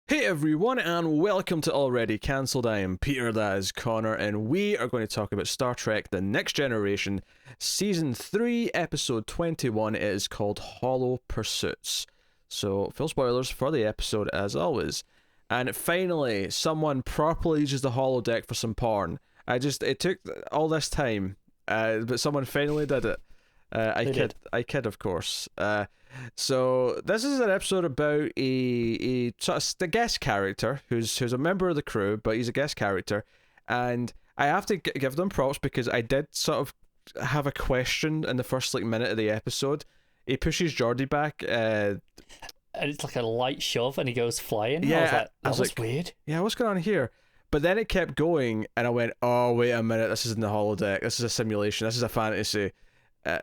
Hey everyone, and welcome to Already Cancelled. I am Peter, that is Connor, and we are going to talk about Star Trek The Next Generation, Season 3, Episode 21. It is called Hollow Pursuits. So, full spoilers for the episode as always. And finally, someone properly uses the holodeck for some porn. It took all this time, but someone finally did it. I kid, of course. So this is an episode about a sort of the guest character who's a member of the crew, but he's a guest character, and I have to give them props because I did sort of have a question in the first minute of the episode. He pushes Geordi back, and it's like a light shove, and he goes flying. Yeah, I was like, weird. Yeah, what's going on here? But then it kept going, and I went, oh wait a minute, this isn't the holodeck. This is a simulation. This is a fantasy.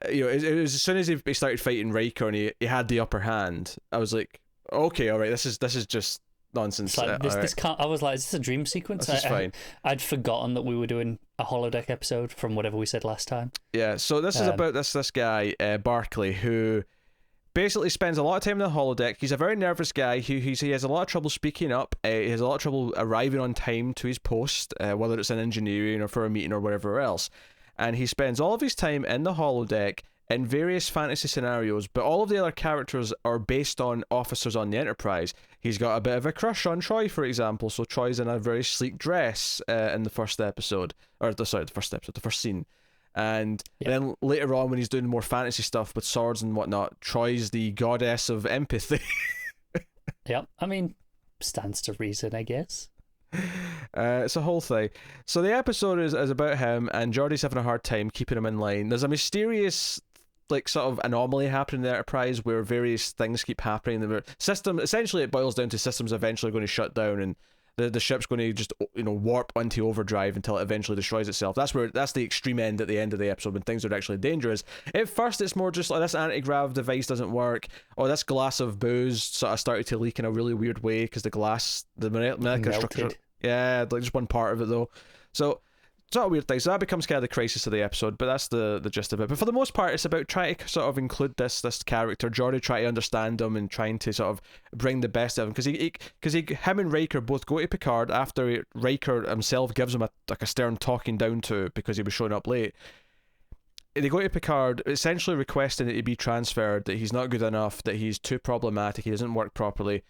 It was as soon as he started fighting Riker and he had the upper hand, I was like, okay, all right, this is just nonsense. Like, this can't. I was like, is this a dream sequence? This is fine. I'd forgotten that we were doing a holodeck episode from whatever we said last time. Yeah, so this is about this guy, Barclay, who basically spends a lot of time in the holodeck. He's a very nervous guy. He has a lot of trouble speaking up. He has a lot of trouble arriving on time to his post, whether it's in engineering or for a meeting or whatever else. And he spends all of his time in the holodeck in various fantasy scenarios, but all of the other characters are based on officers on the Enterprise. He's got a bit of a crush on Troy, for example, so Troy's in a very sleek dress in the first episode. The first scene. And then later on, when he's doing more fantasy stuff with swords and whatnot, Troy's the goddess of empathy. Yep, I mean, stands to reason, I guess. It's a whole thing. So the episode is about him, and Geordi's having a hard time keeping him in line. There's a mysterious sort of anomaly happening in the Enterprise where various things keep happening. The system, essentially it boils down to systems eventually going to shut down, and the ship's going to just warp into overdrive until it eventually destroys itself. That's the extreme end at the end of the episode when things are actually dangerous. At first it's more just like this anti-grav device doesn't work, or this glass of booze sort of started to leak in a really weird way because the molecular structure. Yeah, just one part of it though. So it's not a weird thing. So that becomes kind of the crisis of the episode, but that's the gist of it. But for the most part, it's about trying to sort of include this character, Geordi, trying to understand him and trying to sort of bring the best of him. Because him and Riker both go to Picard after Riker himself gives him a stern talking down to because he was showing up late. They go to Picard essentially requesting that he be transferred, that he's not good enough, that he's too problematic, he doesn't work properly.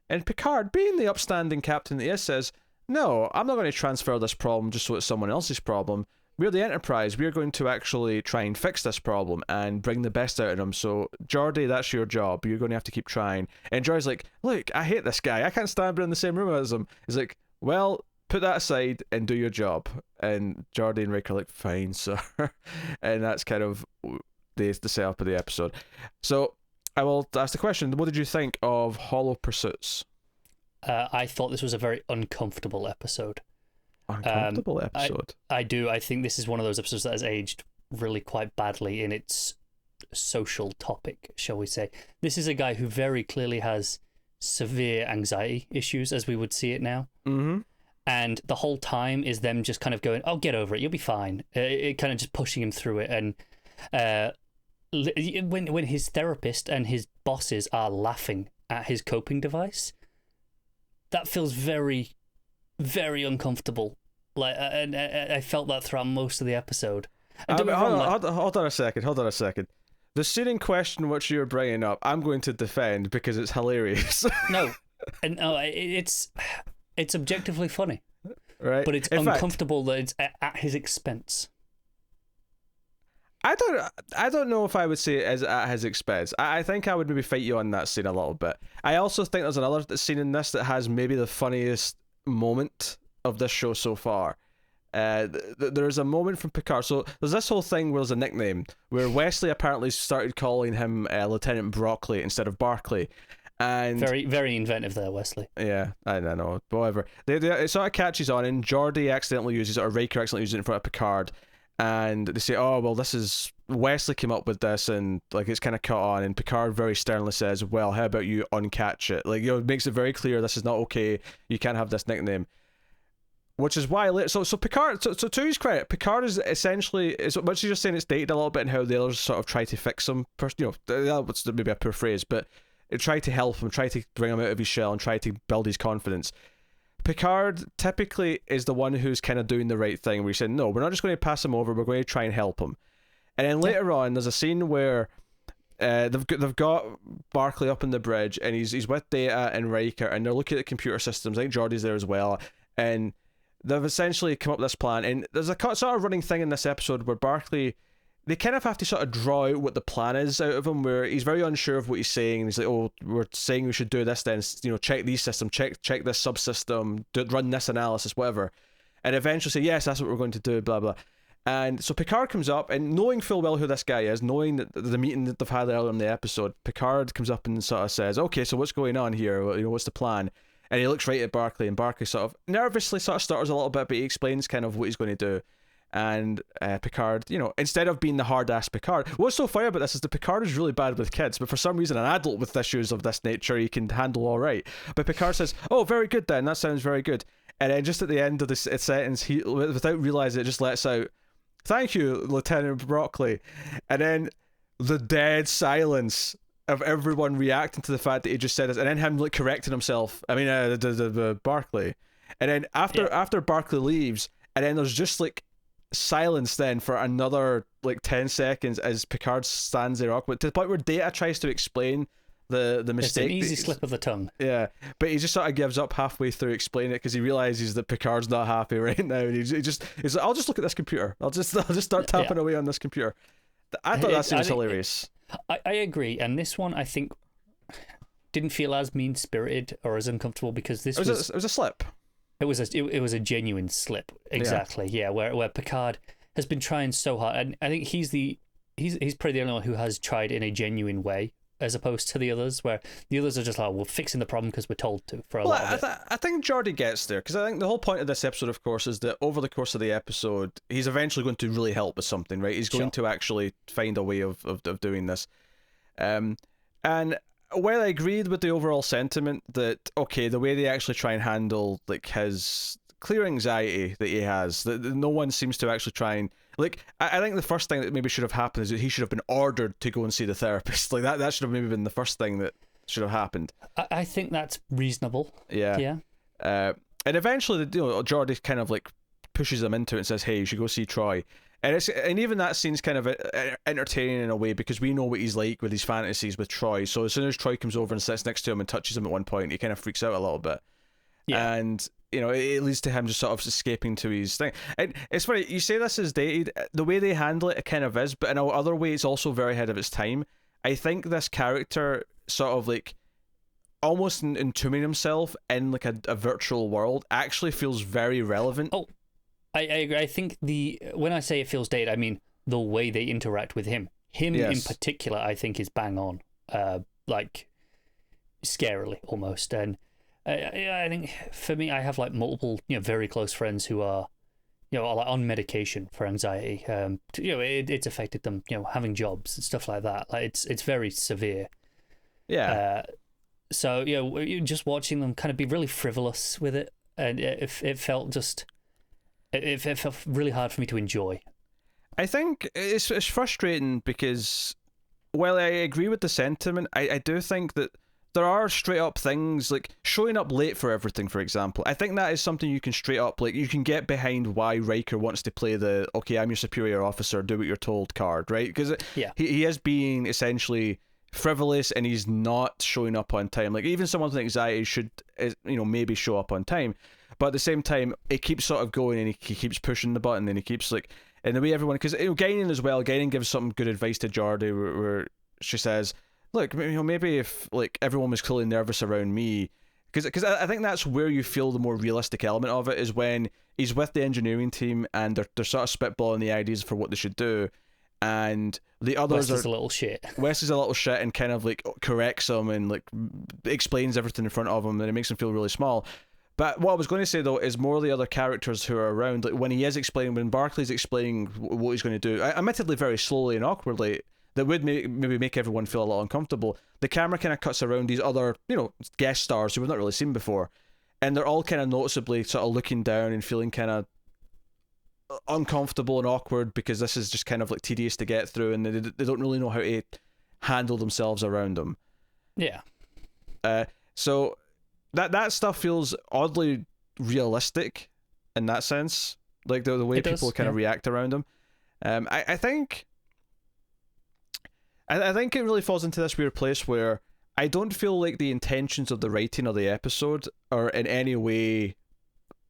And Picard, being the upstanding captain that he is, says, no, I'm not going to transfer this problem just so it's someone else's problem. We're the Enterprise. We're going to actually try and fix this problem and bring the best out of them. So, Geordi, that's your job. You're going to have to keep trying. And Geordi's like, look, I hate this guy. I can't stand being in the same room as him. He's like, well, put that aside and do your job. And Geordi and Rick are like, fine, sir. And that's kind of the setup of the episode. So, I will ask the question, what did you think of Hollow Pursuits? I thought this was a very uncomfortable episode. Uncomfortable episode? I do. I think this is one of those episodes that has aged really quite badly in its social topic, shall we say. This is a guy who very clearly has severe anxiety issues, as we would see it now. Mm-hmm. And the whole time is them just kind of going, oh, get over it, you'll be fine. It kind of just pushing him through it. And when his therapist and his bosses are laughing at his coping device, that feels very, very uncomfortable. And I felt that throughout most of the episode. Hold on a second. The scene in question which you're bringing up, I'm going to defend because it's hilarious. No, it's objectively funny, right? But it's uncomfortable that it's at his expense. I don't know if I would say it as at his expense. I think I would maybe fight you on that scene a little bit. I also think there's another scene in this that has maybe the funniest moment of this show so far. There's a moment from Picard. So there's this whole thing where there's a nickname where Wesley apparently started calling him Lieutenant Broccoli instead of Barclay. And very, very inventive there, Wesley. Yeah, I don't know. Whatever. It sort of catches on, and Geordi accidentally uses it, or Riker accidentally uses it in front of Picard. And they say, oh, well, this is Wesley came up with this, and it's kind of caught on. And Picard very sternly says, well, how about you uncatch it? It makes it very clear this is not okay. You can't have this nickname. Which is why later, so Picard, so to his credit, Picard is essentially, what she's just saying, it's dated a little bit and how the others sort of try to fix him. That's maybe a poor phrase, but try to help him, try to bring him out of his shell, and try to build his confidence. Picard typically is the one who's kind of doing the right thing, where he's saying, no, we're not just going to pass him over, we're going to try and help him. And then later on, there's a scene where they've got Barclay up on the bridge, and he's with Data and Riker, and they're looking at the computer systems. I think Geordi's there as well, and they've essentially come up with this plan. And there's a sort of running thing in this episode where Barclay, they kind of have to sort of draw out what the plan is out of him, where he's very unsure of what he's saying, and he's like, oh, we're saying we should do this, then, check these systems, check this subsystem, run this analysis, whatever, and eventually say, yes, that's what we're going to do, blah blah. And so Picard comes up, and knowing full well who this guy is, knowing that the meeting that they've had earlier in the episode, Picard comes up and sort of says, okay, so what's going on here, what's the plan? And he looks right at Barclay, and Barclay sort of nervously sort of stutters a little bit, but he explains kind of what he's going to do. And Picard, instead of being the hard-ass Picard, what's so funny about this is that Picard is really bad with kids, but for some reason an adult with issues of this nature he can handle all right. But Picard says, oh, very good then, that sounds very good. And then just at the end of this sentence, he, without realising it, just lets out, thank you, Lieutenant Broccoli. And then the dead silence of everyone reacting to the fact that he just said this, and then him correcting himself. I mean, the Barclay. And then after Barclay leaves, and then there's just silence then for another 10 seconds as Picard stands there awkward, to the point where Data tries to explain the mistake. It's an easy slip of the tongue. Yeah, but he just sort of gives up halfway through explaining it because he realizes that Picard's not happy right now, and he's like, I'll just look at this computer. I'll just start tapping away on this computer. I thought that seems hilarious. I agree, and this one I think didn't feel as mean-spirited or as uncomfortable because this was a slip. It was a genuine slip, exactly. Yeah, where Picard has been trying so hard, and I think he's probably the only one who has tried in a genuine way, as opposed to the others, where the others are just like, we're fixing the problem because we're told to for a lot of it. I think Geordi gets there, because I think the whole point of this episode, of course, is that over the course of the episode, he's eventually going to really help with something, right? He's going to actually find a way of doing this. And while I agreed with the overall sentiment that, okay, the way they actually try and handle his clear anxiety that he has, that no one seems to actually try and I think the first thing that maybe should have happened is that he should have been ordered to go and see the therapist. That should have maybe been the first thing that should have happened. I think that's reasonable. Yeah. And eventually, Geordi kind of pushes him into it and says, "Hey, you should go see Troy." And even that scene's kind of entertaining in a way, because we know what he's like with his fantasies with Troy. So as soon as Troy comes over and sits next to him and touches him at one point, he kind of freaks out a little bit. Yeah. And it leads to him just sort of escaping to his thing. And it's funny, you say this is dated. The way they handle it kind of is, but in other way, it's also very ahead of its time. I think this character sort of almost entombing himself in a virtual world actually feels very relevant. Oh, I agree. I think when I say it feels dated, I mean the way they interact with him. Yes. In particular, I think is bang on, scarily almost. And I think for me, I have multiple very close friends who are on medication for anxiety. It's affected them having jobs and stuff like that. It's very severe. Yeah. So just watching them kind of be really frivolous with it, and it felt just. It felt really hard for me to enjoy. I think it's frustrating because, while I agree with the sentiment, I do think that there are straight up things like showing up late for everything, for example. I think that is something you can straight up, you can get behind why Riker wants to play the, okay, I'm your superior officer, do what you're told card, right? Because he is being essentially frivolous and he's not showing up on time. Even someone with anxiety should, maybe show up on time. But at the same time, it keeps sort of going, and he keeps pushing the button, and he keeps and the way everyone, because Guinan as well, Guinan gives some good advice to Geordi where she says, look, maybe if everyone was clearly nervous around me, because I think that's where you feel the more realistic element of it, is when he's with the engineering team and they're sort of spitballing the ideas for what they should do, and the others Wes is a little shit. Wes is a little shit and kind of corrects him and explains everything in front of him, and it makes him feel really small. But what I was going to say, though, is more the other characters who are around. When Barclay's explaining what he's going to do, admittedly very slowly and awkwardly, that would maybe make everyone feel a little uncomfortable. The camera kind of cuts around these other, guest stars who we've not really seen before. And they're all kind of noticeably sort of looking down and feeling kind of uncomfortable and awkward, because this is just kind of tedious to get through, and they don't really know how to handle themselves around them. Yeah. So that stuff feels oddly realistic in that sense, like the way people kind of react around him. I think it really falls into this weird place where I don't feel like the intentions of the writing of the episode are in any way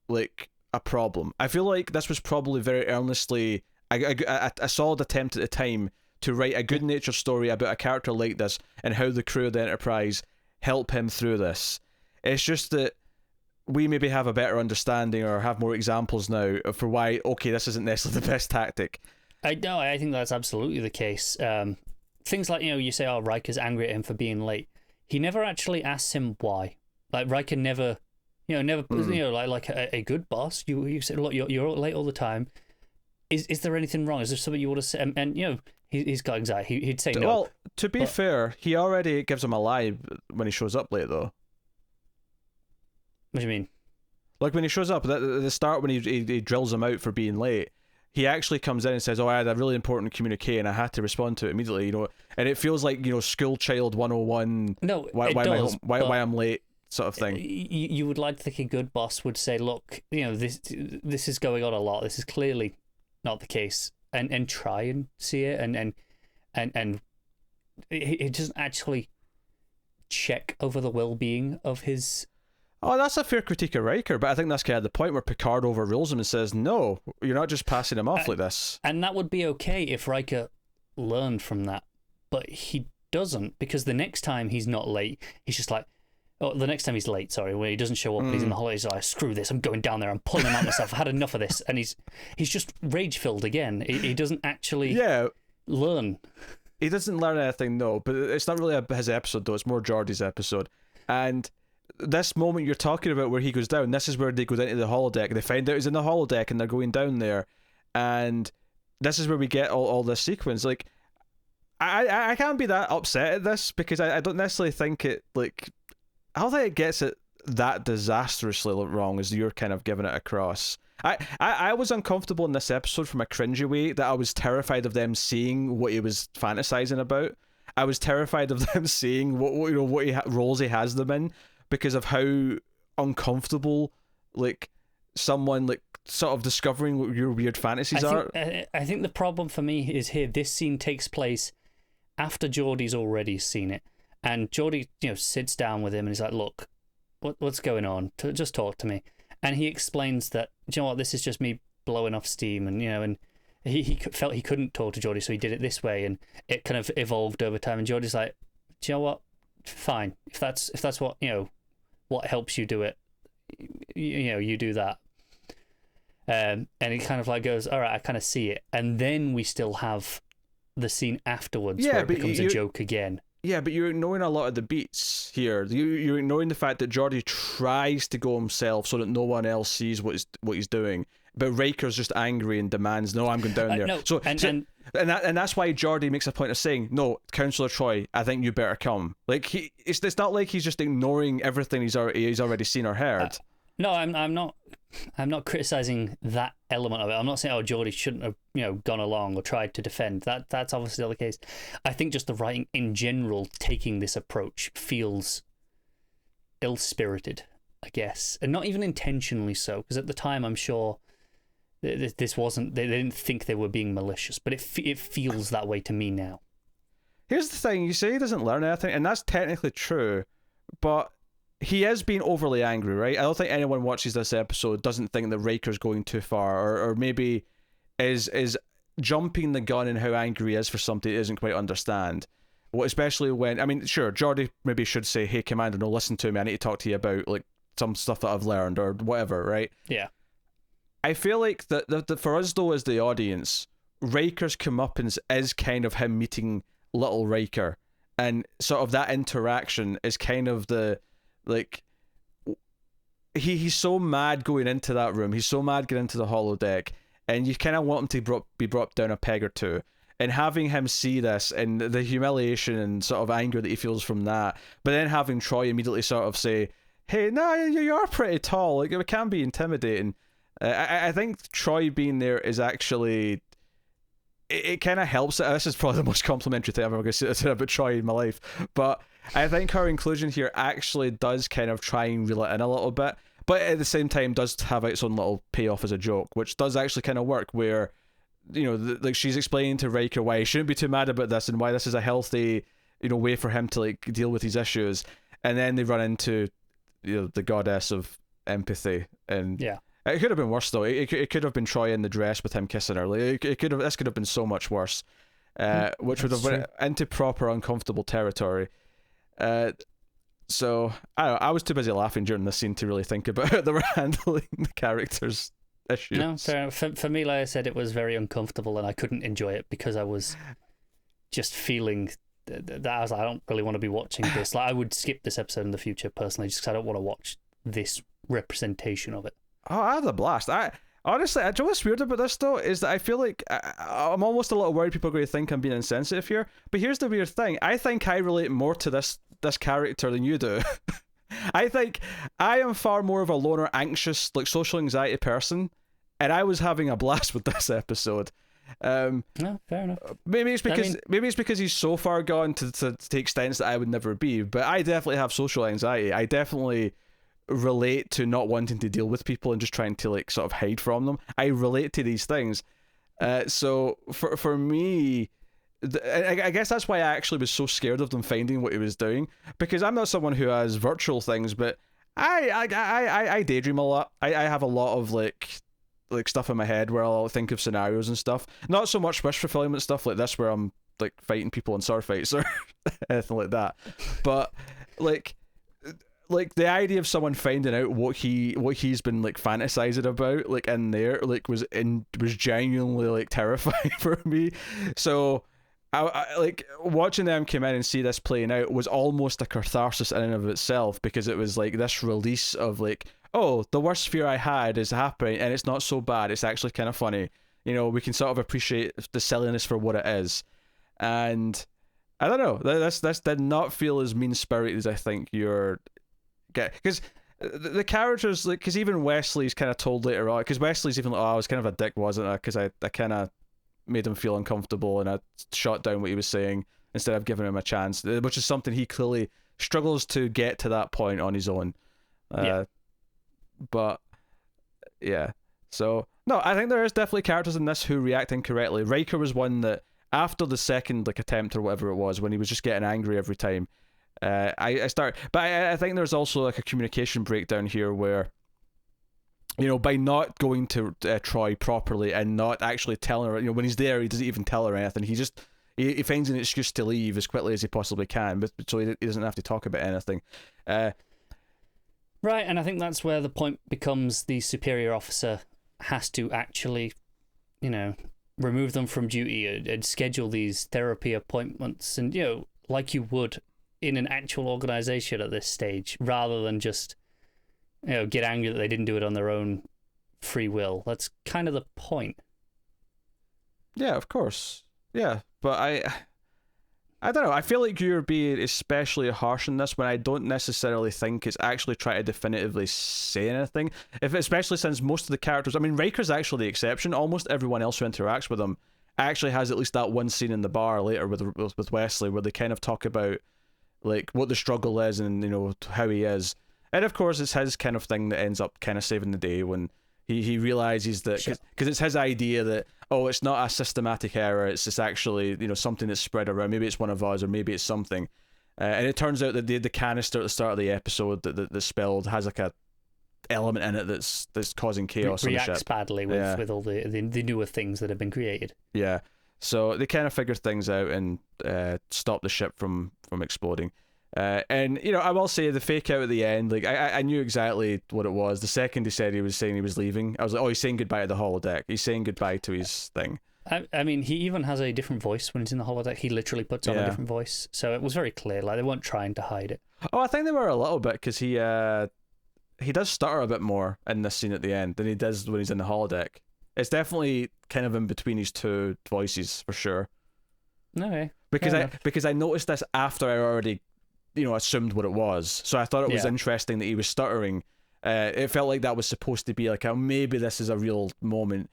like a problem. I feel like this was probably very earnestly a solid attempt at the time to write a good-natured story about a character like this and how the crew of the Enterprise help him through this. It's just that we maybe have a better understanding or have more examples now for why, okay, this isn't necessarily the best tactic. I think that's absolutely the case. Things like, you say, oh, Riker's angry at him for being late. He never actually asks him why. Like, Riker never, like a good boss, you say, look, you're late all the time. Is there anything wrong? Is there something you want to say? And he's got anxiety. He'd say no. Well, to be fair, he already gives him a lie when he shows up late, though. What do you mean? Like when he shows up at the start, when he drills him out for being late, he actually comes in and says, "Oh, I had a really important communique and I had to respond to it immediately." And it feels like school child 101. No, why I'm late sort of thing. You would like to think a good boss would say, "Look, this is going on a lot. This is clearly not the case," and try and see it, and it doesn't actually check over the well-being of his. Oh, that's a fair critique of Riker, but I think that's kind of the point where Picard overrules him and says, "No, you're not just passing him off like this." And that would be okay if Riker learned from that, but he doesn't, because the next time he's not late, he's just like, the next time he's late, sorry, when he doesn't show up, he's in the holidays, he's like, screw this, I'm going down there, I'm pulling him out myself, I've had enough of this, and he's just rage-filled again. He doesn't actually learn. He doesn't learn anything, no, but it's not really his episode, though, it's more Geordi's episode. And this moment you're talking about where he goes down, this is where they go down to the holodeck, they find out he's in the holodeck, and they're going down there, and this is where we get all this sequence. Like, I can't be that upset at this, because I don't necessarily think it, like, I don't think it gets it that disastrously wrong as you're kind of giving it across. I was uncomfortable in this episode from a cringy way, that I was terrified of them seeing what he was fantasizing about. I was terrified of them seeing what roles he has them in, because of how uncomfortable, like, someone, like, sort of discovering what your weird fantasies are. I think the problem for me is here, this scene takes place after Geordie's already seen it. And Geordie, sits down with him and he's like, look, what's going on? Just talk to me. And he explains that, do you know what, this is just me blowing off steam. And, and he felt he couldn't talk to Geordie, so he did it this way. And it kind of evolved over time. And Geordie's like, do you know what? Fine. If that's what, what helps you do it, you do that. And he kind of like goes, all right, I kind of see it. And then we still have the scene afterwards where it becomes a joke again. Yeah, but you're ignoring a lot of the beats here. You're ignoring the fact that Geordie tries to go himself so that no one else sees what he's doing. But Riker's just angry and demands, "No, I'm going down there." No, and that's why Geordie makes a point of saying, "No, Counselor Troy, I think you better come." Like it's not like he's just ignoring everything he's already seen or heard. No, I'm not criticizing that element of it. I'm not saying, Geordie shouldn't have, gone along or tried to defend. That's obviously not the case. I think just the writing in general taking this approach feels ill-spirited, I guess, and not even intentionally so. Because at the time, I'm sure this wasn't. They didn't think they were being malicious, but it feels that way to me now. Here's the thing: you say he doesn't learn anything, and that's technically true, but he is being overly angry, right? I don't think anyone watches this episode doesn't think that Riker's going too far, or maybe is jumping the gun in how angry he is for something he doesn't quite understand. Well, especially when, I mean, sure, Geordie maybe should say, "Hey, Commander, no, listen to me. I need to talk to you about like some stuff that I've learned," or whatever, right? Yeah. I feel like that for us though, as the audience, Riker's comeuppance is kind of him meeting little Riker, and sort of that interaction is kind of the. Like, he's so mad going into that room. He's so mad getting into the holodeck, and you kind of want him to be brought down a peg or two. And having him see this and the humiliation and sort of anger that he feels from that, but then having Troy immediately sort of say, "Hey, no, you are pretty tall. Like, it can be intimidating." I think Troy being there is actually. It kind of helps. This is probably the most complimentary thing I've ever said about Troy in my life, but I think her inclusion here actually does kind of try and reel it in a little bit, but at the same time does have its own little payoff as a joke, which does actually kind of work. Where, like she's explaining to Riker why he shouldn't be too mad about this and why this is a healthy, way for him to like deal with these issues, and then they run into, the goddess of empathy, and Yeah. it could have been worse though. It could have been Troy in the dress with him kissing her. Like this could have been so much worse, which would have went into proper uncomfortable territory. So I was too busy laughing during this scene to really think about how they were handling the characters' issues. No, fair enough. For me, like I said, it was very uncomfortable, and I couldn't enjoy it because I was just feeling that I was like, I don't really want to be watching this. Like, I would skip this episode in the future personally, just because I don't want to watch this representation of it. Oh, I had a blast. Honestly, do you know what's weird about this though is that I feel like I'm almost a little worried people are going to think I'm being insensitive here. But here's the weird thing: I think I relate more to this character than you do. I think I am far more of a loner, anxious, like social anxiety person, and I was having a blast with this episode. No, fair enough. Maybe it's because he's so far gone to extents that I would never be. But I definitely have social anxiety. I definitely relate to not wanting to deal with people and just trying to like sort of hide from them. I relate to these things. So for me, I guess that's why I actually was so scared of them finding what he was doing, because I'm not someone who has virtual things, but I daydream a lot. I have a lot of like stuff in my head where I'll think of scenarios and stuff. Not so much wish fulfillment stuff like this where I'm like fighting people in sword fights or anything like that, but like the idea of someone finding out what he's been like fantasizing about like in there like was genuinely like terrifying for me. So I like watching them come in and see this playing out was almost a catharsis in and of itself, because it was like this release of like, oh, the worst fear I had is happening and it's not so bad, it's actually kind of funny. We can sort of appreciate the silliness for what it is. And I don't know, this did not feel as mean-spirited as I think you're get, because the characters, like, because even Wesley's kind of told later on, because Wesley's even like, oh, I was kind of a dick, wasn't I, because I kind of made him feel uncomfortable and I shot down what he was saying instead of giving him a chance, which is something he clearly struggles to get to that point on his own. But yeah, so no, I think there is definitely characters in this who react incorrectly. Riker was one that after the second like attempt or whatever it was, when he was just getting angry every time, I start, but I think there's also like a communication breakdown here where, by not going to Troy properly and not actually telling her, when he's there, he doesn't even tell her anything. He finds an excuse to leave as quickly as he possibly can, but so he doesn't have to talk about anything. Right, and I think that's where the point becomes the superior officer has to actually, remove them from duty and schedule these therapy appointments and, like you would in an actual organization at this stage, rather than just get angry that they didn't do it on their own free will. That's kind of the point. Yeah, of course. Yeah, but I don't know. I feel like you're being especially harsh in this when I don't necessarily think it's actually trying to definitively say anything. Especially since most of the characters, I mean, Riker's actually the exception. Almost everyone else who interacts with him actually has at least that one scene in the bar later with Wesley where they kind of talk about like what the struggle is and how he is. And of course, it's his kind of thing that ends up kind of saving the day when he realizes that, because it's his idea that, oh, it's not a systematic error, it's just actually something that's spread around. Maybe it's one of us, or maybe it's something. And it turns out that the canister at the start of the episode that spilled has like a element in it that's causing chaos. Reacts badly with all the newer things that have been created. Yeah. So they kind of figure things out and stop the ship from exploding. And I will say the fake out at the end, like I knew exactly what it was. The second he said he was saying he was leaving, I was like, oh, he's saying goodbye to the holodeck. He's saying goodbye to his thing. I mean, he even has a different voice when he's in the holodeck. He literally puts on a different voice, so it was very clear. Like they weren't trying to hide it. Oh, I think they were a little bit, because he does stutter a bit more in this scene at the end than he does when he's in the holodeck. It's definitely kind of in between his two voices for sure. Okay. Because I noticed this after I already assumed what it was, so I thought it was interesting that he was stuttering. It felt like that was supposed to be like maybe this is a real moment,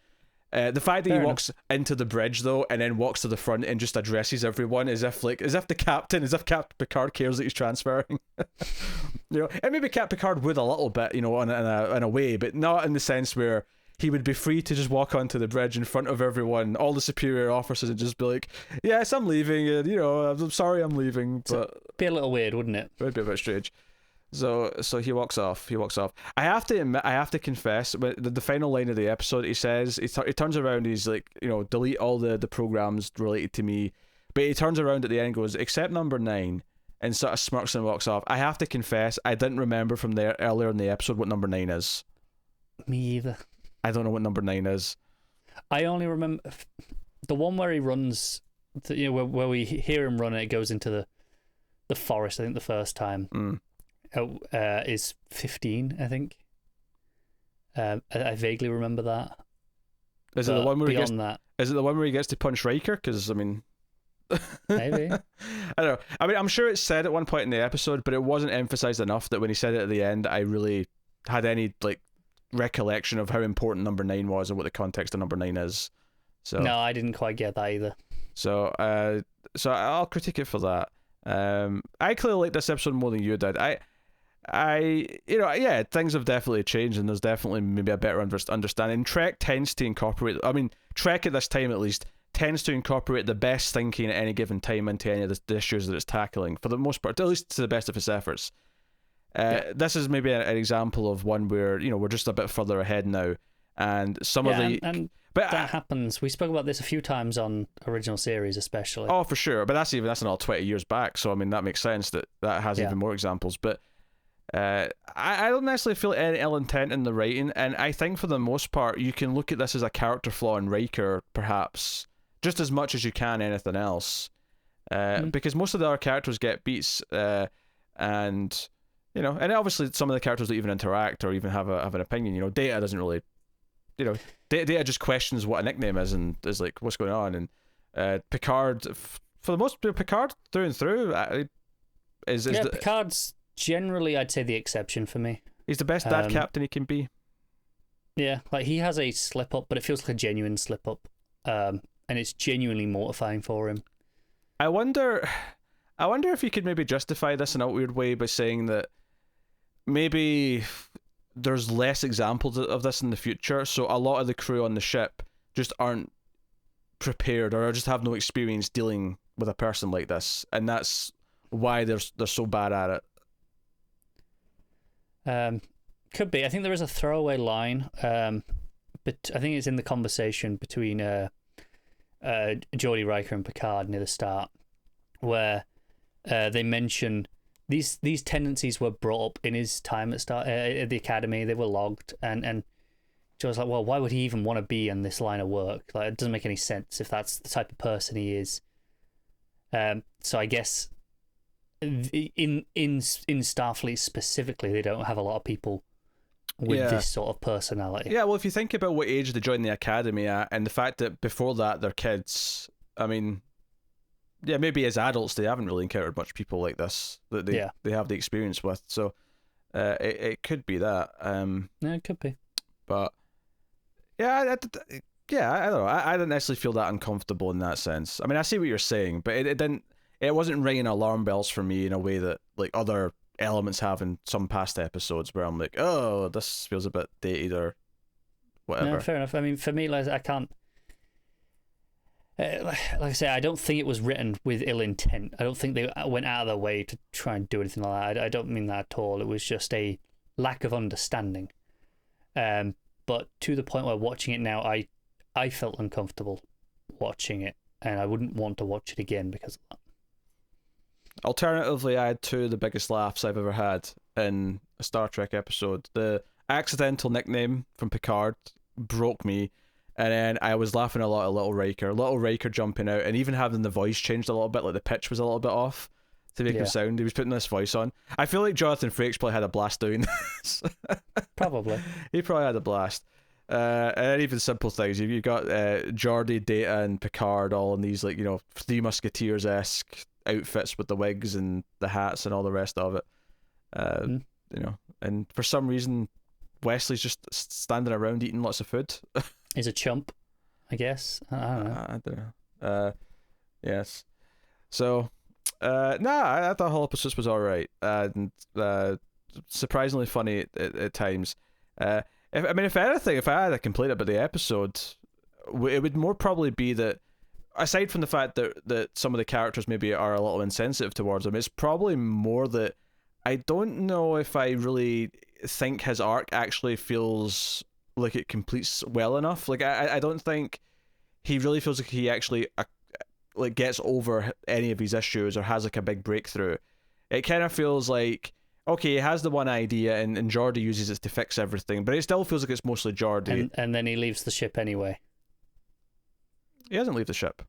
The fact that Fair he enough. walks into the bridge though, and then walks to the front and just addresses everyone as if Captain Picard cares that he's transferring. And maybe Captain Picard would a little bit, in a way, but not in the sense where he would be free to just walk onto the bridge in front of everyone, all the superior officers, and just be like, "Yes, I'm leaving, and I'm sorry, I'm leaving." But Be a little weird, wouldn't it? it would be a bit strange. So he walks off. I have to admit, I have to confess, but the final line of the episode, he says, he turns around, he's like, delete all the programs related to me. But he turns around at the end and goes, except number 9, and sort of smirks and walks off. I have to confess, I didn't remember from there earlier in the episode what number 9 is. Me either. I don't know what number 9 is. I only remember the one where he runs, where we hear him run and it goes into the forest, I think the first time. Is 15, I think. I vaguely remember that. Is it the one where that? Is it the one where he gets to punch Riker? Because Maybe. I don't know. I mean, I'm sure it's said at one point in the episode, but it wasn't emphasized enough that when he said it at the end, I really had any recollection of how important number 9 was and what the context of number 9 is. So no, I didn't quite get that either. So I'll critique it for that. I clearly like this episode more than you did. Things have definitely changed, and there's definitely maybe a better understanding. Trek tends to incorporate, Trek at this time at least, tends to incorporate the best thinking at any given time into any of the issues that it's tackling, for the most part, at least to the best of its efforts. This is maybe an example of one where, we're just a bit further ahead now, and that happens. We spoke about this a few times on original series, especially. Oh, for sure, but that's another 20 years back, so that makes sense that has even more examples, but I don't necessarily feel any ill intent in the writing, and I think for the most part you can look at this as a character flaw in Riker, perhaps just as much as you can anything else, because most of the other characters get beats, and obviously some of the characters don't even interact or even have an opinion. Data doesn't really, Data just questions what a nickname is and is like, what's going on, and Picard, for the most part, Picard through and through Picard's generally, I'd say, the exception for me. He's the best dad captain he can be. Yeah, he has a slip up, but it feels like a genuine slip up, and it's genuinely mortifying for him. I wonder if you could maybe justify this in a weird way by saying that maybe there's less examples of this in the future, so a lot of the crew on the ship just aren't prepared or just have no experience dealing with a person like this, and that's why they're so bad at it. Could be. I think there is a throwaway line, but I think it's in the conversation between Geordie, Riker, and Picard near the start, where they mention these tendencies were brought up in his time at the academy. They were logged, and George's like, well, why would he even want to be in this line of work? It doesn't make any sense if that's the type of person he is. So I guess in Starfleet specifically, they don't have a lot of people with this sort of personality. Yeah, well, if you think about what age they joined the academy at, and the fact that before that they're kids, maybe as adults they haven't really encountered much people like this that they have the experience with. So it could be that. Yeah, it could be. But I don't know. I didn't necessarily feel that uncomfortable in that sense. I see what you're saying, but it didn't. It wasn't ringing alarm bells for me in a way that other elements have in some past episodes where I'm like, oh, this feels a bit dated or whatever. No, fair enough. For me, I can't. Like I say, I don't think it was written with ill intent. I don't think they went out of their way to try and do anything like that. I don't mean that at all. It was just a lack of understanding. But to the point where watching it now, I felt uncomfortable watching it, and I wouldn't want to watch it again because of that. Alternatively, I had two of the biggest laughs I've ever had in a Star Trek episode. The accidental nickname from Picard broke me, and then I was laughing a lot at Little Riker jumping out, and even having the voice changed a little bit, like the pitch was a little bit off to make him sound. He was putting this voice on. I feel like Jonathan Frakes probably had a blast doing this. Probably. He probably had a blast. And even simple things. You've got Geordi, Data, and Picard all in these Three Musketeers-esque outfits with the wigs and the hats and all the rest of it. And for some reason Wesley's just standing around eating lots of food. He's a chump. I guess. I don't know. I don't know. Yes. So, I thought the whole episode was alright, and surprisingly funny at times. If anything, if I had a complaint about the episode, it would more probably be that, aside from the fact that some of the characters maybe are a little insensitive towards him, it's probably more that I don't know if I really think his arc actually feels like it completes well enough. Like, I don't think he really feels like he actually like gets over any of his issues or has like a big breakthrough. It kind of feels like, okay, he has the one idea and Geordi uses it to fix everything, but it still feels like it's mostly Geordi. And then he leaves the ship anyway. He doesn't leave the ship.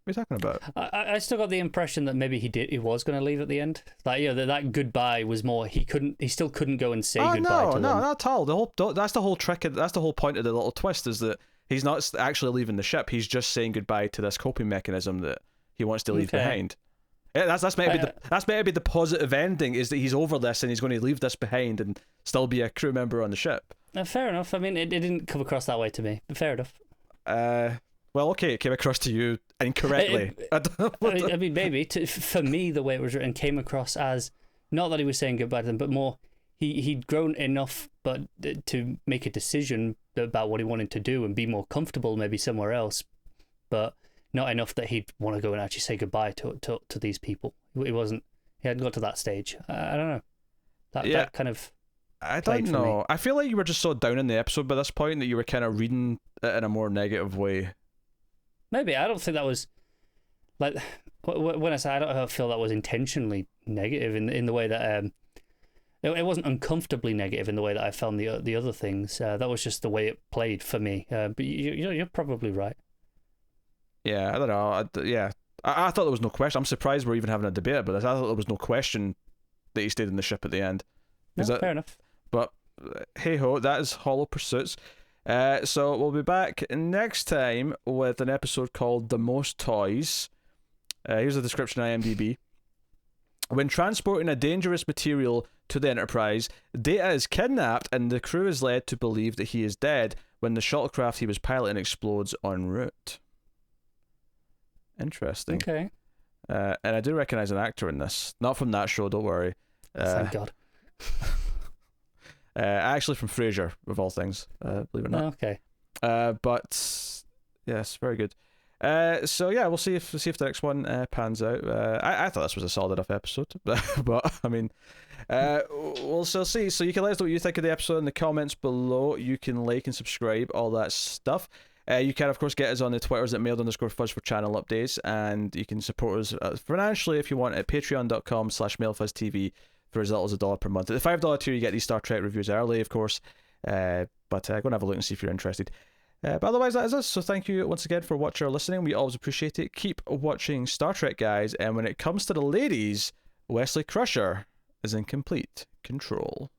What are you talking about? I still got the impression that maybe he was going to leave at the end. Like, that goodbye was more, he still couldn't go and say goodbye to them. No, not at all. That's the whole trick. That's the whole point of the little twist, is that he's not actually leaving the ship. He's just saying goodbye to this coping mechanism that he wants to leave behind. Yeah, that's meant to be the positive ending, is that he's over this and he's going to leave this behind and still be a crew member on the ship. Fair enough. I mean, it didn't come across that way to me, but fair enough. Well, okay, it came across to you incorrectly. I mean, maybe for me, the way it was written came across as not that he was saying goodbye to them, but more he'd grown enough, but to make a decision about what he wanted to do and be more comfortable, maybe somewhere else, but not enough that he'd want to go and actually say goodbye to these people. He hadn't got to that stage. I don't know. That kind of. I don't know. I feel like you were just so down in the episode by this point that you were kind of reading it in a more negative way. Maybe. I don't think that was, like, when I say I don't feel that was intentionally negative in the way that it wasn't uncomfortably negative in the way that I found the other things. That was just the way it played for me. But you're probably right. Yeah, I don't know. I thought there was no question. I'm surprised we're even having a debate about this. I thought there was no question that he stayed in the ship at the end. No, fair enough. But hey ho, that is Hollow Pursuits. So we'll be back next time with an episode called The Most Toys. Here's the description on IMDb. When transporting a dangerous material to the Enterprise, Data is kidnapped and the crew is led to believe that he is dead when the shuttlecraft he was piloting explodes en route. Interesting. Okay. And I do recognise an actor in this. Not from that show, don't worry. Thank God. Actually from Frasier, of all things, believe it or not. Okay. But yes, very good. So yeah, we'll see if the next one pans out. I thought this was a solid enough episode, but I mean, we'll still see. So you can let us know what you think of the episode in the comments below. You can like and subscribe, all that stuff. You can of course get us on the Twitters at mailed_fuzz for channel updates, and you can support us financially if you want at patreon.com/mailfuzztv for as little as $1 per month. At the $5 tier, you get these Star Trek reviews early, of course. But go and have a look and see if you're interested. But otherwise, that is us. So thank you once again for watching or listening. We always appreciate it. Keep watching Star Trek, guys. And when it comes to the ladies, Wesley Crusher is in complete control.